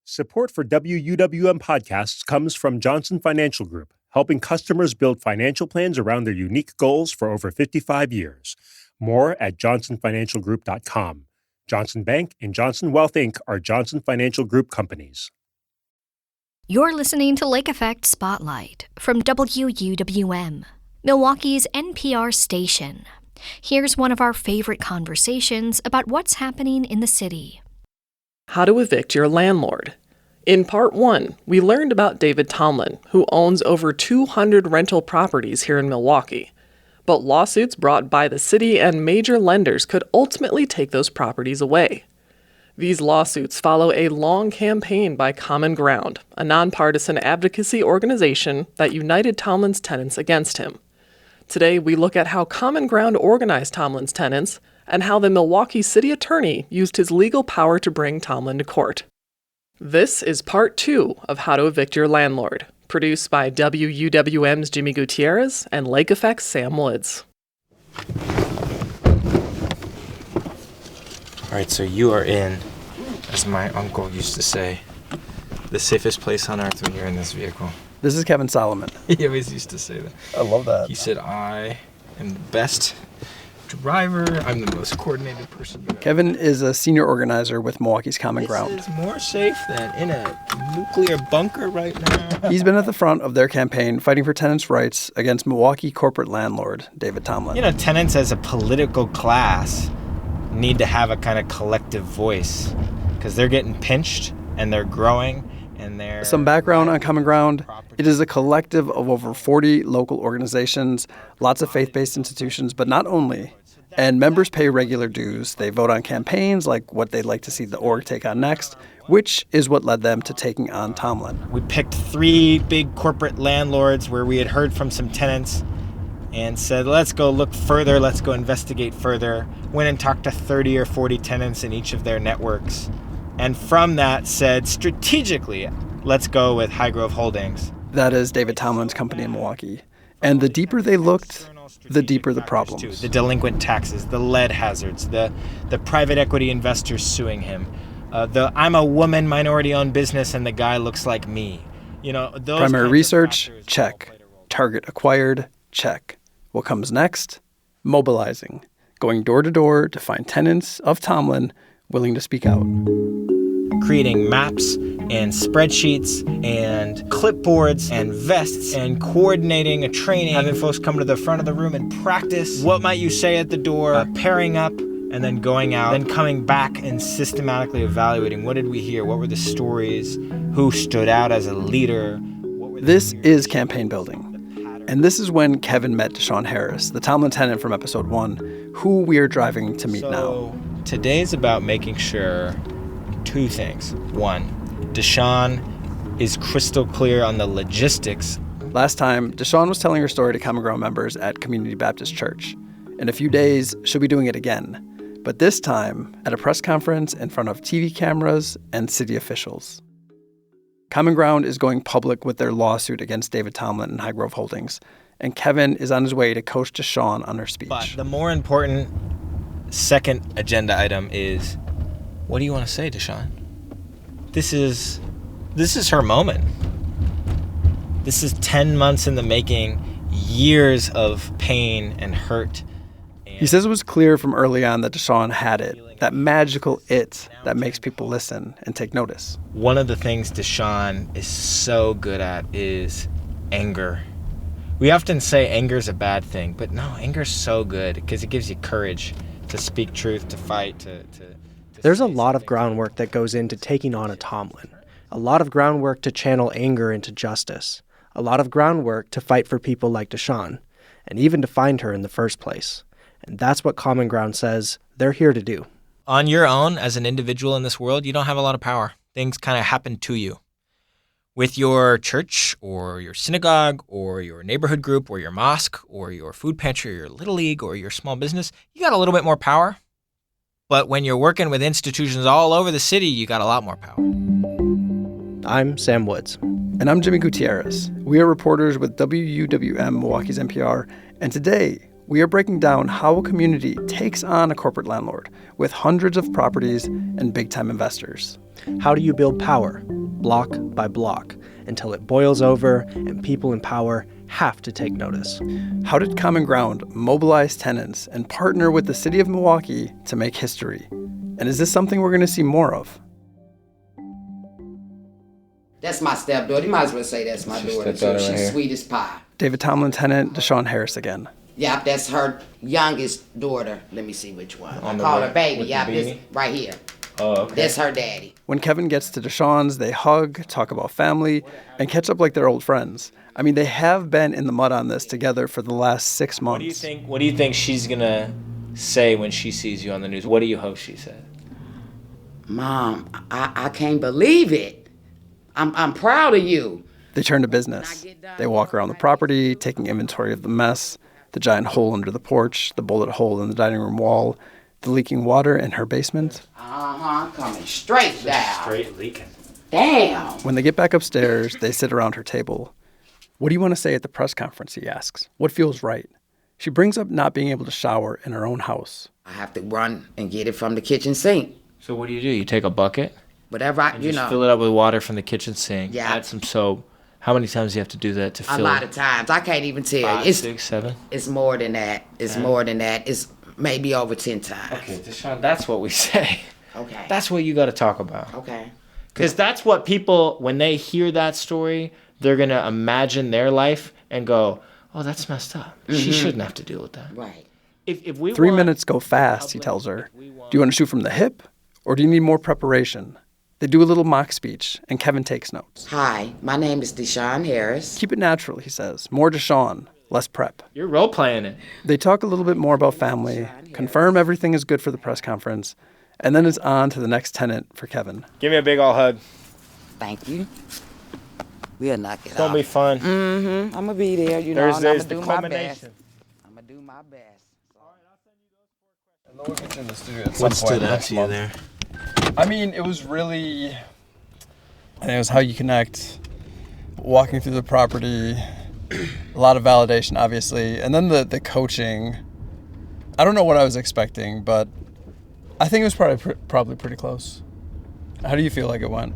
Support for WUWM podcasts comes from Johnson Financial Group, helping customers build financial plans around their unique goals for over 55 years. More at johnsonfinancialgroup.com. Johnson Bank and Johnson Wealth, Inc. are Johnson Financial Group companies. You're listening to Lake Effect Spotlight from WUWM, Milwaukee's NPR station. Here's one of our favorite conversations about what's happening in the city. How to Evict Your Landlord. In Part 1, we learned about David Tomblin, who owns over 200 rental properties here in Milwaukee. But lawsuits brought by the city and major lenders could ultimately take those properties away. These lawsuits follow a long campaign by Common Ground, a nonpartisan advocacy organization that united Tomblin's tenants against him. Today, we look at how Common Ground organized Tomblin's tenants and how the Milwaukee City Attorney used his legal power to bring Tomblin to court. This is Part 2 of How to Evict Your Landlord, produced by WUWM's Jimmy Gutierrez and Lake Effect's Sam Woods. All right, so you are in, as my uncle used to say, the safest place on earth when you're in this vehicle. This is Kevin Solomon. He always used to say that. I love that. He said, I am the best driver. I'm the most coordinated person. Kevin is a senior organizer with Milwaukee's Common Ground. This is more safe than in a nuclear bunker right now. He's been at the front of their campaign fighting for tenants' rights against Milwaukee corporate landlord David Tomblin. You know, tenants as a political class need to have a kind of collective voice because they're getting pinched and they're growing and they're... Some background on Common Ground. It is a collective of over 40 local organizations, lots of faith-based institutions, but not only. And members pay regular dues. They vote on campaigns, like what they'd like to see the org take on next, which is what led them to taking on Tomblin. We picked 3 big corporate landlords where we had heard from some tenants and said, let's go look further, let's go investigate further. Went and talked to 30 or 40 tenants in each of their networks. And from that said, strategically, let's go with Highgrove Holdings. That is David Tomblin's company in Milwaukee. And the deeper they looked, the deeper the problems. The delinquent taxes, the lead hazards, the private equity investors suing him, I'm a woman minority-owned business and the guy looks like me. You know, those primary research, check. Target acquired, check. What comes next? Mobilizing. Going door to door to find tenants of Tomblin willing to speak out. Creating maps and spreadsheets and clipboards and vests and coordinating a training, having folks come to the front of the room and practice what might you say at the door, pairing up and then going out, then coming back and systematically evaluating what did we hear, what were the stories, who stood out as a leader. This is campaign building. And this is when Kevin met Deshaun Harris, the Tomblin tenant from episode 1, who we are driving to meet now. Today's about making sure 2 things. 1, Deshaun is crystal clear on the logistics. Last time, Deshaun was telling her story to Common Ground members at Community Baptist Church. In a few days, she'll be doing it again, but this time at a press conference in front of TV cameras and city officials. Common Ground is going public with their lawsuit against David Tomblin and Highgrove Holdings, and Kevin is on his way to coach Deshaun on her speech. But the more important second agenda item is, what do you want to say, Deshaun? This is her moment. This is 10 months in the making, years of pain and hurt. He says it was clear from early on that Deshaun had it, that magical it that makes people listen and take notice. One of the things Deshaun is so good at is anger. We often say anger is a bad thing, but no, anger is so good because it gives you courage to speak truth, to fight, to There's a lot of groundwork that goes into taking on a Tomblin. A lot of groundwork to channel anger into justice. A lot of groundwork to fight for people like Deshaun, and even to find her in the first place. And that's what Common Ground says they're here to do. On your own, as an individual in this world, you don't have a lot of power. Things kind of happen to you. With your church or your synagogue or your neighborhood group or your mosque or your food pantry or your little league or your small business, you got a little bit more power. But when you're working with institutions all over the city, you got a lot more power. I'm Sam Woods. And I'm Jimmy Gutierrez. We are reporters with WUWM, Milwaukee's NPR, and today we are breaking down how a community takes on a corporate landlord with hundreds of properties and big-time investors. How do you build power? block by block, until it boils over and people in power have to take notice. How did Common Ground mobilize tenants and partner with the city of Milwaukee to make history? And is this something we're going to see more of? That's my stepdaughter. You might as well say that's my daughter, too. She's sweet as pie. David Tomblin tenant Deshaun Harris again. Yep, that's her youngest daughter. Let me see which one. I call her baby. Yep, this right here. Oh, okay. That's her daddy. When Kevin gets to Deshaun's, they hug, talk about family, and catch up like they're old friends. I mean, they have been in the mud on this together for the last 6 months. What do you think she's gonna say when she sees you on the news? What do you hope she says? Mom, I can't believe it. I'm proud of you. They turn to business. They walk around the property, taking inventory of the mess, the giant hole under the porch, the bullet hole in the dining room wall, the leaking water in her basement. Coming straight down. Straight leaking. Damn. When they get back upstairs, they sit around her table. What do you want to say at the press conference, he asks. What feels right? She brings up not being able to shower in her own house. I have to run and get it from the kitchen sink. So what do? You take a bucket? Whatever I, and just fill it up with water from the kitchen sink. Yeah. Add some soap. How many times do you have to do that to fill it? A lot of times. I can't even tell you. 5, 6, 7? It's more than that. It's more than that. It's maybe over 10 times. Okay, Deshaun, that's what we say. Okay. That's what you got to talk about. Okay. Because that's what people, when they hear that story, they're going to imagine their life and go, oh, that's messed up. Mm-hmm. She shouldn't have to deal with that. Right. If we 3 minutes go fast, he tells her. Do you want to shoot from the hip, or do you need more preparation? They do a little mock speech, and Kevin takes notes. Hi, my name is Deshaun Harris. Keep it natural, he says. More Deshaun, less prep. You're role-playing it. They talk a little bit more about family, confirm everything is good for the press conference, and then it's on to the next tenant for Kevin. Give me a big ol' hug. Thank you. We'll knock it off. It's going to be fun. Mm-hmm. I'm going to be there, you know, and I'm going to do my best. I'm going to do my best. All right, I'll send you those 4 questions. We'll get you in the studio at some What point stood out next to you month. there? I mean, it was really, I think it was how you connect, walking through the property, a lot of validation, obviously, and then the coaching. I don't know what I was expecting, but I think it was probably pretty close. How do you feel like it went?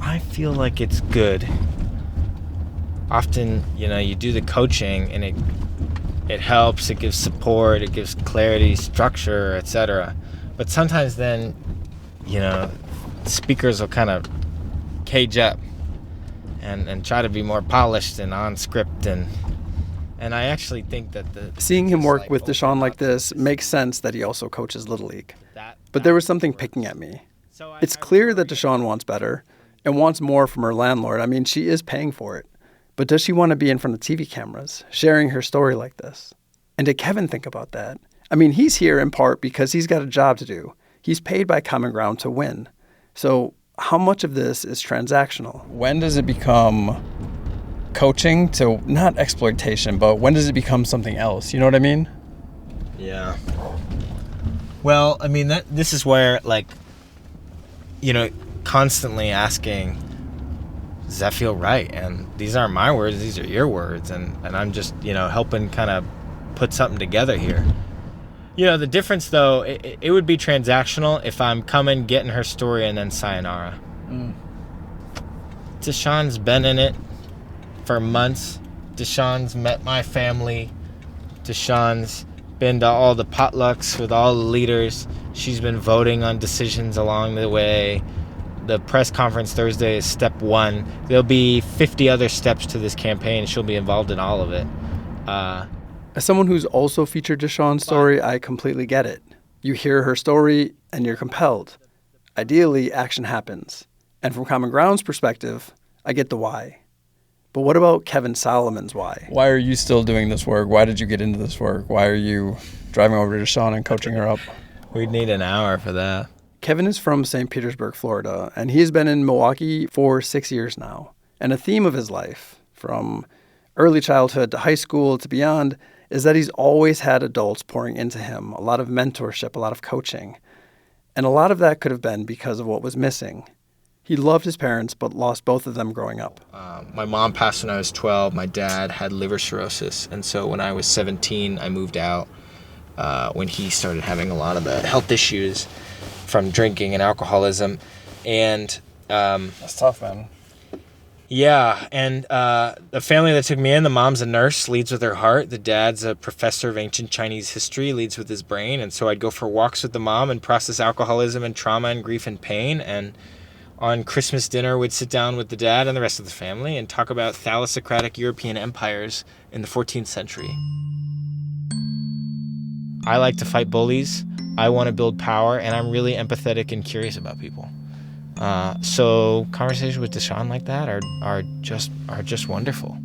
I feel like it's good. Often, you do the coaching and it helps, it gives support, it gives clarity, structure, etc. But sometimes then, speakers will kind of cage up and try to be more polished and on script and I actually think that seeing him work with Deshaun like this makes sense that he also coaches Little League. But there was something picking at me. It's clear that Deshaun wants better and wants more from her landlord. I mean, she is paying for it. But does she want to be in front of TV cameras, sharing her story like this? And did Kevin think about that? I mean, he's here in part because he's got a job to do. He's paid by Common Ground to win. So how much of this is transactional? When does it become coaching to, not exploitation, but when does it become something else? You know what I mean? Yeah. Well, I mean, this is where, constantly asking, does that feel right? And these aren't my words, these are your words. And I'm just, helping kind of put something together here. The difference, though, it would be transactional if I'm coming, getting her story, and then sayonara. Deshaun's been in it for months. Deshaun's met my family. Deshaun's been to all the potlucks with all the leaders. She's been voting on decisions along the way. The press conference Thursday is step 1. There'll be 50 other steps to this campaign. She'll be involved in all of it. As someone who's also featured Deshaun's story, I completely get it. You hear her story and you're compelled. Ideally, action happens. And from Common Ground's perspective, I get the why. But what about Kevin Solomon's why? Why are you still doing this work? Why did you get into this work? Why are you driving over to Deshaun and coaching her up? We'd need an hour for that. Kevin is from St. Petersburg, Florida, and he has been in Milwaukee for 6 years now. And a theme of his life, from early childhood to high school to beyond, is that he's always had adults pouring into him, a lot of mentorship, a lot of coaching. And a lot of that could have been because of what was missing. He loved his parents, but lost both of them growing up. My mom passed when I was 12. My dad had liver cirrhosis. And so when I was 17, I moved out when he started having a lot of the health issues from drinking and alcoholism. And That's tough, man. Yeah, and the family that took me in, the mom's a nurse, leads with her heart. The dad's a professor of ancient Chinese history, leads with his brain. And so I'd go for walks with the mom and process alcoholism and trauma and grief and pain. And on Christmas dinner, we'd sit down with the dad and the rest of the family and talk about thalassocratic European empires in the 14th century. I like to fight bullies. I want to build power, and I'm really empathetic and curious about people. So conversations with Deshaun like that are just wonderful.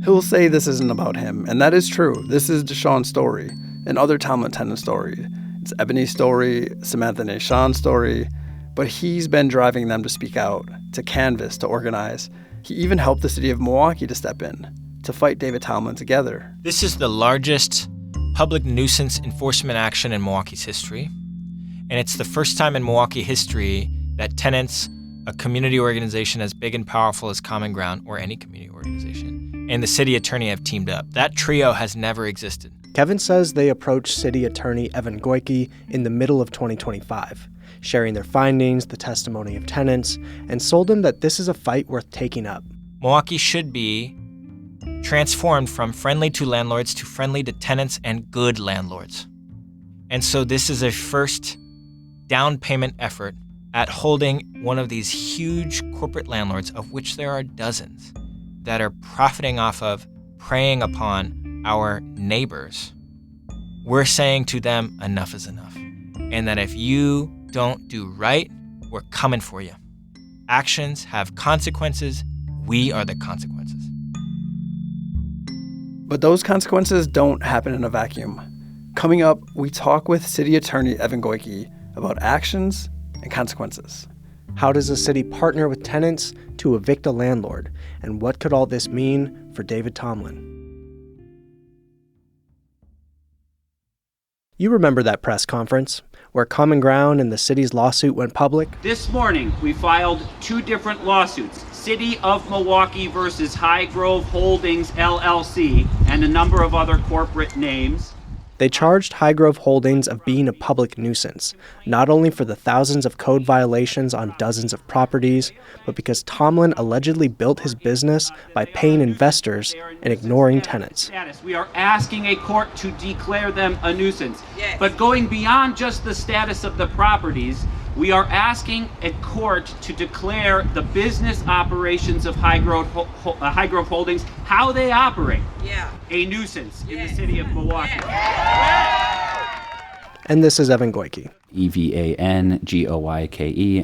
He'll say this isn't about him, and that is true. This is Deshaun's story, and other Tomblin tenants' story. It's Ebony's story, Samantha Nashan's story, but he's been driving them to speak out, to canvass, to organize. He even helped the city of Milwaukee to step in, to fight David Tomblin together. This is the largest public nuisance enforcement action in Milwaukee's history, and it's the first time in Milwaukee history that tenants, a community organization as big and powerful as Common Ground or any community organization, and the city attorney have teamed up. That trio has never existed. Kevin says they approached City Attorney Evan Goyke in the middle of 2025, sharing their findings, the testimony of tenants, and sold him that this is a fight worth taking up. Milwaukee should be transformed from friendly to landlords to friendly to tenants and good landlords. And so this is a first down payment effort at holding one of these huge corporate landlords, of which there are dozens, that are profiting off of preying upon our neighbors. We're saying to them, enough is enough. And that if you don't do right, we're coming for you. Actions have consequences. We are the consequences. But those consequences don't happen in a vacuum. Coming up, we talk with City Attorney Evan Goyke about actions and consequences. How does a city partner with tenants to evict a landlord? And what could all this mean for David Tomblin? You remember that press conference where Common Ground and the city's lawsuit went public? This morning, we filed 2 different lawsuits. City of Milwaukee versus Highgrove Holdings, LLC, and a number of other corporate names. They charged Highgrove Holdings of being a public nuisance, not only for the thousands of code violations on dozens of properties, but because Tomblin allegedly built his business by paying investors and ignoring tenants. We are asking a court to declare them a nuisance. But going beyond just the status of the properties, we are asking a court to declare the business operations of Highgrove Holdings, how they operate, a nuisance in the city of Milwaukee. And this is Evan Goyke. EvanGoyke.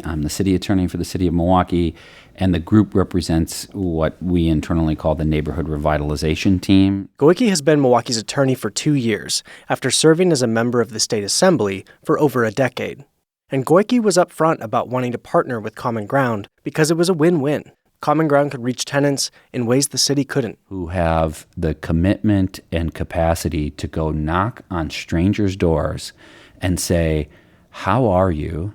I'm the city attorney for the city of Milwaukee, and the group represents what we internally call the neighborhood revitalization team. Goyke has been Milwaukee's attorney for 2 years, after serving as a member of the state assembly for over a decade. And Goyke was upfront about wanting to partner with Common Ground because it was a win-win. Common Ground could reach tenants in ways the city couldn't. Who have the commitment and capacity to go knock on strangers' doors and say, how are you?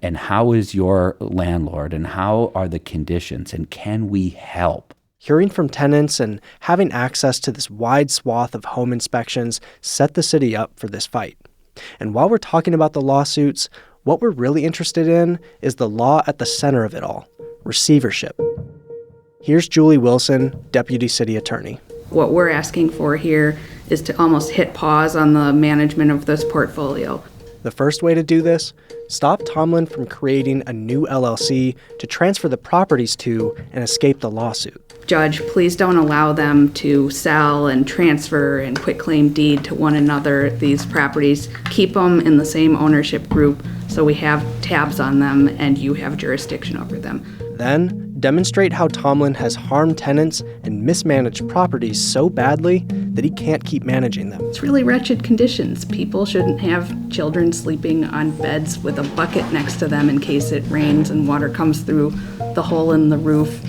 And how is your landlord? And how are the conditions? And can we help? Hearing from tenants and having access to this wide swath of home inspections set the city up for this fight. And while we're talking about the lawsuits, what we're really interested in is the law at the center of it all, receivership. Here's Julie Wilson, Deputy City Attorney. What we're asking for here is to almost hit pause on the management of this portfolio. The first way to do this, stop Tomblin from creating a new LLC to transfer the properties to and escape the lawsuit. Judge, please don't allow them to sell and transfer and quitclaim deed to one another these properties. Keep them in the same ownership group so we have tabs on them and you have jurisdiction over them. Then, demonstrate how Tomblin has harmed tenants and mismanaged properties so badly that he can't keep managing them. It's really wretched conditions. People shouldn't have children sleeping on beds with a bucket next to them in case it rains and water comes through the hole in the roof.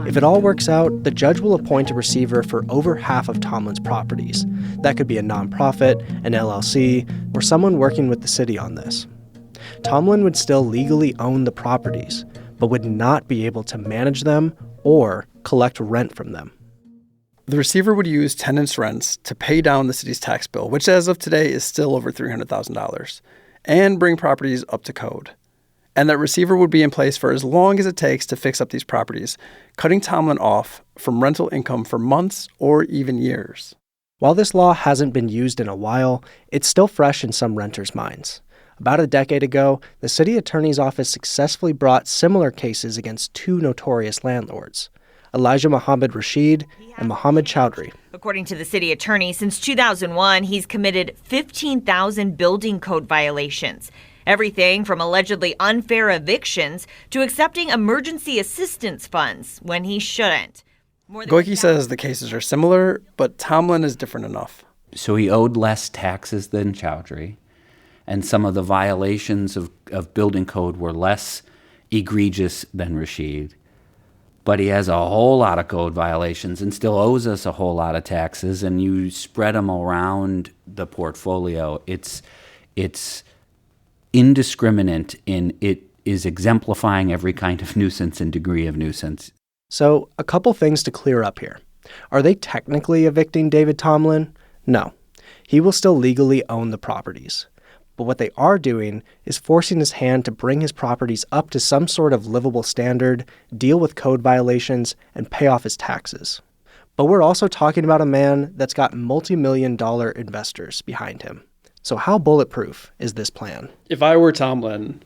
If it all works out, the judge will appoint a receiver for over half of Tomblin's properties. That could be a nonprofit, an LLC, or someone working with the city on this. Tomblin would still legally own the properties, but would not be able to manage them or collect rent from them. The receiver would use tenants' rents to pay down the city's tax bill, which as of today is still over $300,000, and bring properties up to code. and that receiver would be in place for as long as it takes to fix up these properties, cutting Tomblin off from rental income for months or even years. While this law hasn't been used in a while, it's still fresh in some renters' minds. About a decade ago, the city attorney's office successfully brought similar cases against two notorious landlords, Elijah Muhammad Rashid and Muhammad Chowdhury. According to the city attorney, since 2001, he's committed 15,000 building code violations. Everything from allegedly unfair evictions to accepting emergency assistance funds when he shouldn't. Goike says the cases are similar, but Tomblin is different enough. So he owed less taxes than Chowdhury, and some of the violations of building code were less egregious than Rashid. But he has a whole lot of code violations and still owes us a whole lot of taxes, and you spread them around the portfolio. It's indiscriminate in it is exemplifying every kind of nuisance and degree of nuisance. So, a couple things to clear up here. Are they technically evicting David Tomblin? No. He will still legally own the properties. But what they are doing is forcing his hand to bring his properties up to some sort of livable standard, deal with code violations, and pay off his taxes. But we're also talking about a man that's got multi-million-dollar investors behind him. So how bulletproof is this plan? If I were Tomblin,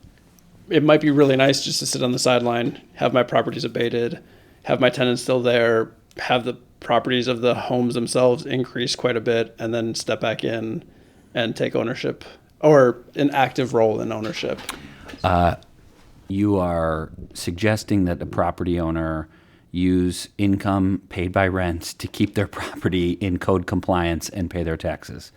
it might be really nice just to sit on the sideline, have my properties abated, have my tenants still there, have the properties of the homes themselves increase quite a bit, and then step back in and take ownership or an active role in ownership. You are suggesting that the property owner use income paid by rents to keep their property in code compliance and pay their taxes.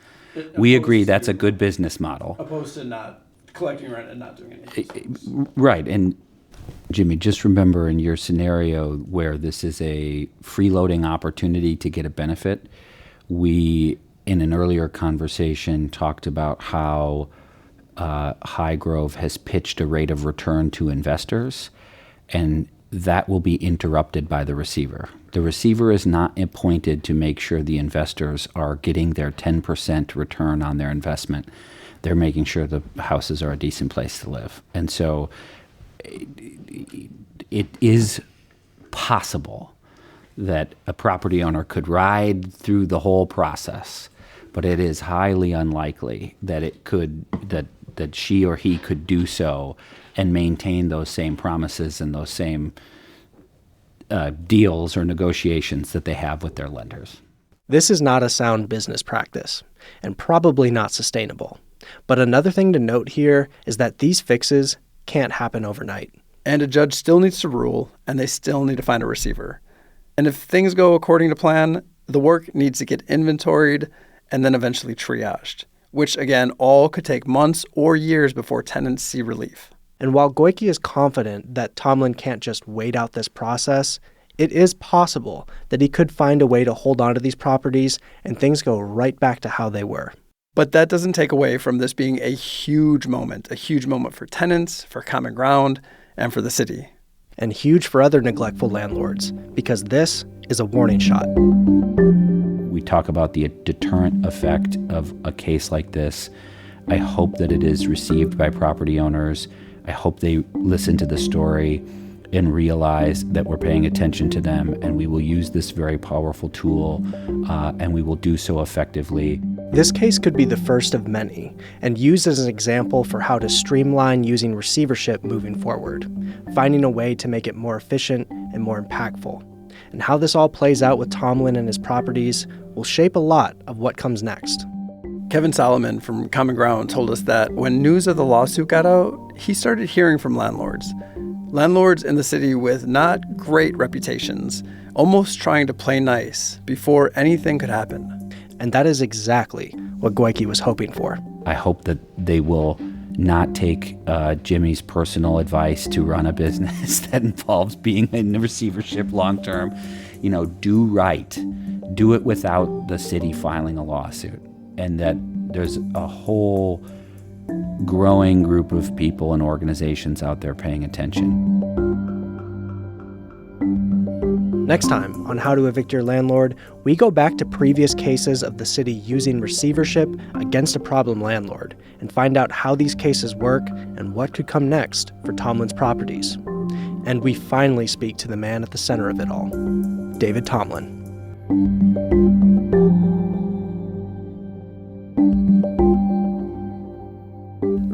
We agree that's a good business model. Opposed to not collecting rent and not doing anything. Right. And Jimmy, just remember in your scenario where this is a freeloading opportunity to get a benefit, we, in an earlier conversation, talked about how Highgrove has pitched a rate of return to investors, and that will be interrupted by the receiver. The receiver is not appointed to make sure the investors are getting their 10% return on their investment. They're making sure the houses are a decent place to live. And so it is possible that a property owner could ride through the whole process, but it is highly unlikely that that she or he could do so and maintain those same promises and those same deals or negotiations that they have with their lenders. This is not a sound business practice, and probably not sustainable. But another thing to note here is that these fixes can't happen overnight. And a judge still needs to rule, and they still need to find a receiver. And if things go according to plan, the work needs to get inventoried and then eventually triaged, which, again, all could take months or years before tenants see relief. And while Goike is confident that Tomblin can't just wait out this process, it is possible that he could find a way to hold on to these properties and things go right back to how they were. But that doesn't take away from this being a huge moment for tenants, for Common Ground, and for the city. And huge for other neglectful landlords, because this is a warning shot. We talk about the deterrent effect of a case like this. I hope that it is received by property owners. I hope they listen to the story and realize that we're paying attention to them, and we will use this very powerful tool, and we will do so effectively. This case could be the first of many, and used as an example for how to streamline using receivership moving forward, finding a way to make it more efficient and more impactful. And how this all plays out with Tomblin and his properties will shape a lot of what comes next. Kevin Solomon from Common Ground told us that when news of the lawsuit got out, he started hearing from landlords. Landlords in the city with not great reputations, almost trying to play nice before anything could happen. And that is exactly what Goike was hoping for. I hope that they will not take Jimmy's personal advice to run a business that involves being in the receivership long term. Do right. Do it without the city filing a lawsuit. And that there's a whole growing group of people and organizations out there paying attention. Next time on How to Evict Your Landlord, we go back to previous cases of the city using receivership against a problem landlord and find out how these cases work and what could come next for Tomblin's properties. And we finally speak to the man at the center of it all, David Tomblin.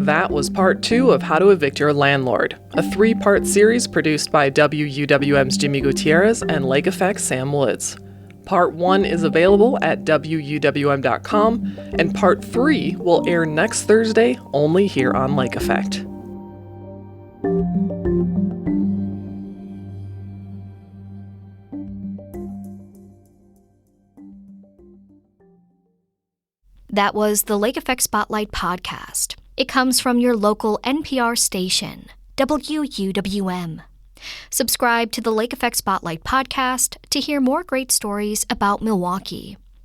That was part 2 of How to Evict Your Landlord, a 3-part series produced by WUWM's Jimmy Gutierrez and Lake Effect's Sam Woods. Part 1 is available at WUWM.com, and Part 3 will air next Thursday only here on Lake Effect. That was the Lake Effect Spotlight podcast. It comes from your local NPR station, WUWM. Subscribe to the Lake Effect Spotlight podcast to hear more great stories about Milwaukee.